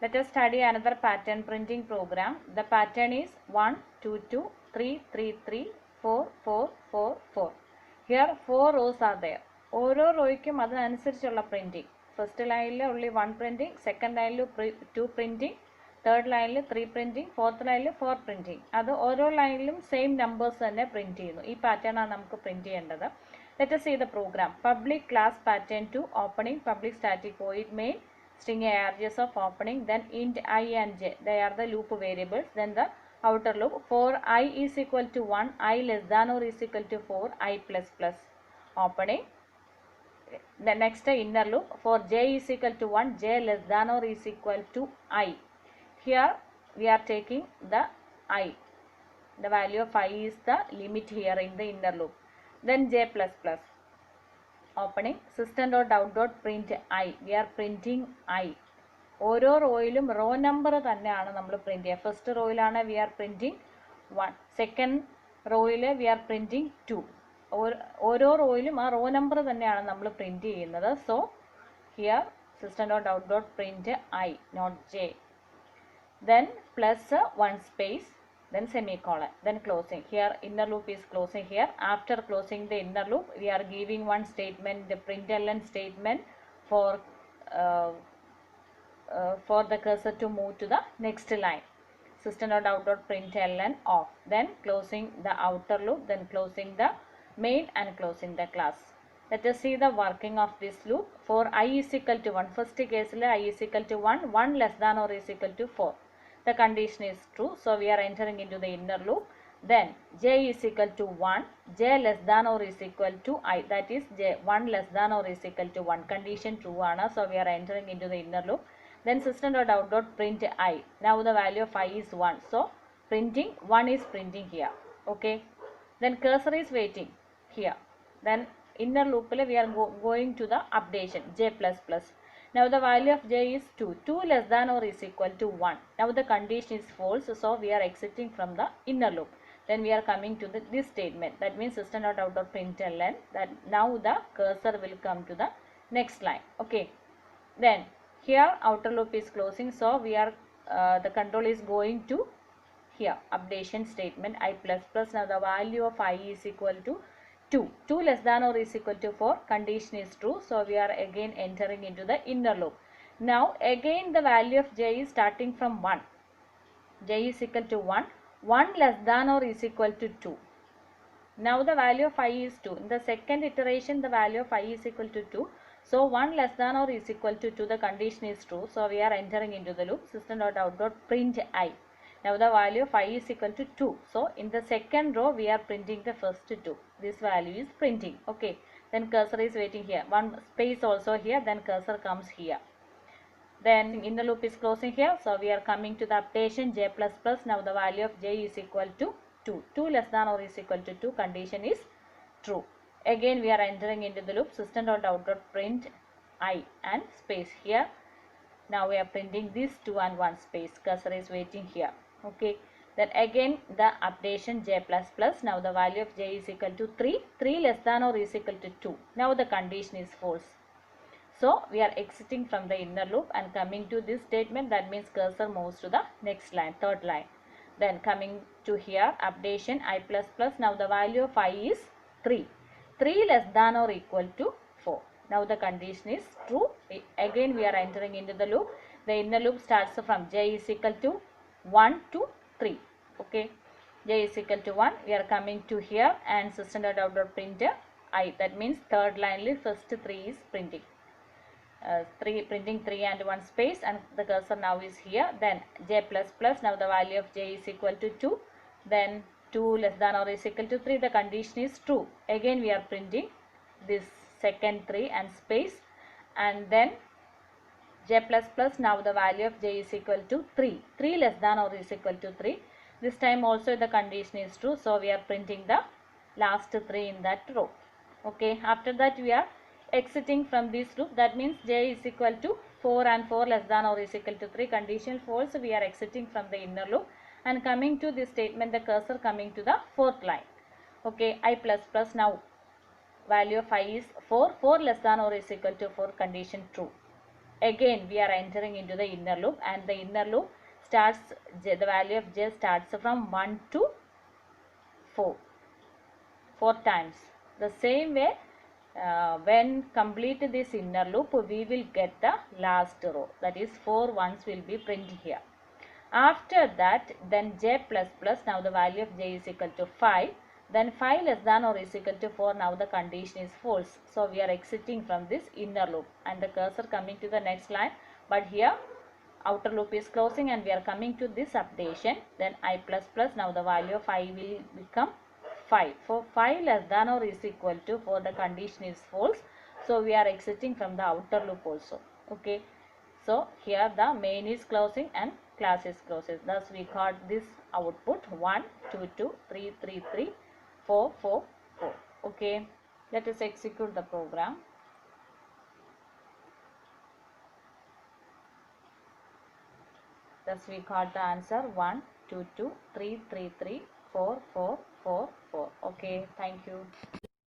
Let us study another pattern printing program. The pattern is 1, 2, 2, 3, 3, 3, 4, 4, 4, 4. Here 4 rows are there. ഓരോ റോയ്ക്കും അതിനനുസരിച്ചുള്ള printing. First ലൈനിൽ only 1 printing, second ലൈനിൽ 2 printing, third ലൈനിൽ 3 printing, fourth ലൈനിൽ 4 printing. അത് ഓരോ ലൈനിലും സെയിം നമ്പേഴ്സ് തന്നെ പ്രിൻറ്റ് ചെയ്യുന്നു. ഈ പാറ്റേൺ ആണ് നമുക്ക് പ്രിൻറ്റ് ചെയ്യേണ്ടത്. Let us see the program. Public class pattern 2 opening, public static void main, string args of opening, then int I and j, they are the loop variables, then the outer loop. For I is equal to 1, I less than or is equal to 4, I plus plus, opening. The next inner loop. For j is equal to 1, j less than or is equal to I. Here we are taking the I. The value of I is the limit here in the inner loop. Then j plus plus, opening. System.out.print I. We are printing I. ഓരോ റോയിലും raw number തന്നെയാണ് നമ്മൾ print ചെയ്യുക. First റോയിലാണ് we are printing 1, second റോയിൽ we are printing 2. ഓരോ റോയിലും ആ raw number തന്നെയാണ് നമ്മൾ പ്രിന്റ് ചെയ്യുന്നത്. So here system.out.print I, not j. Then plus 1 space, then semicolon, then closing. Here inner loop is closing here. After closing the inner loop, we are giving one statement, the println statement for the cursor to move to the next line. System.out.println off. Then closing the outer loop, then closing the main and closing the class. Let us see the working of this loop. For I is equal to 1, first case I is equal to 1, 1 less than or is equal to 4. The condition is true, so we are entering into the inner loop. Then j is equal to 1, j less than or is equal to I, that is j 1 less than or is equal to 1. Condition true ana, so we are entering into the inner loop. Then system.out.print I. Now the value of I is 1, so printing 1 is printing here. Okay. Then cursor is waiting here. Then inner loop we are going to the updation j plus plus. Now the value of j is 2, 2 less than or is equal to 1. Now the condition is false, so we are exiting from the inner loop. Then we are coming to this statement, that means system.out.println, that now the cursor will come to the next line. Okay. Then here outer loop is closing, so we are the control is going to here updation statement I plus plus. Now the value of I is equal to 2, 2 less than or is equal to 4. Condition is true, so we are again entering into the inner loop. Now again the value of j is starting from 1, j is equal to 1, 1 less than or is equal to 2. Now the value of I is 2. In the second iteration the value of I is equal to 2. So 1 less than or is equal to 2, the condition is true, so we are entering into the loop. System.out.print I. Now the value of I is equal to 2. So in the second row we are printing the first 2. This value is printing. Okay. Then cursor is waiting here. One space also here. Then cursor comes here. Then inner loop is closing here. So we are coming to the updation j plus plus. Now the value of j is equal to 2. 2 less than or is equal to 2. Condition is true. Again we are entering into the loop. System.out.print I and space here. Now we are printing this 2 and 1 space. Cursor is waiting here. Okay. Then again the updation j plus plus. Now the value of j is equal to 3, 3 less than or is equal to 2. Now the condition is false, so we are exiting from the inner loop and coming to this statement, that means cursor moves to the next line, third line. Then coming to here updation I plus plus. Now the value of I is 3, 3 less than or equal to 4. Now the condition is true. Again we are entering into the loop. The inner loop starts from j is equal to 1 to 3. Okay. J is equal to 1. We are coming to here and system.out.print I. That means third line first 3 is printing. Printing 3 and 1 space, and the cursor now is here. Then j plus plus. Now the value of j is equal to 2. Then 2 less than or is equal to 3. The condition is true. Again we are printing this second 3 and space, and then j plus plus. Now the value of j is equal to 3, 3 less than or is equal to 3. This time also the condition is true, so we are printing the last 3 in that row. Okay. After that we are exiting from this loop, that means j is equal to 4 and 4 less than or is equal to 3. Condition false, we are exiting from the inner loop and coming to this statement, the cursor coming to the fourth line. Okay. I plus plus. Now value of I is 4, 4 less than or is equal to 4. Condition true. again we are entering into the inner loop, and the inner loop starts, the value of j starts from 1 to 4 times. The same way, when complete this inner loop, we will get the last row, that is 4 ones will be printed here. After that, then j plus plus, now the value of j is equal to 5, then 5 less than or is equal to 4, now the condition is false. So we are exiting from this inner loop, and the cursor coming to the next line, but here outer loop is closing and we are coming to this updation. Then I plus plus, now the value of I will become 5. For 5 less than or is equal to 4, the condition is false. So we are exiting from the outer loop also. Okay. So here the main is closing and class is closing. Thus we got this output 1, 2, 2, 3, 3, 3, 4, 4, 4. Okay. Let us execute the program. Thus we got the answer 1, 2, 2, 3, 3, 3, 4, 4, 4, 4. Okay. Thank you.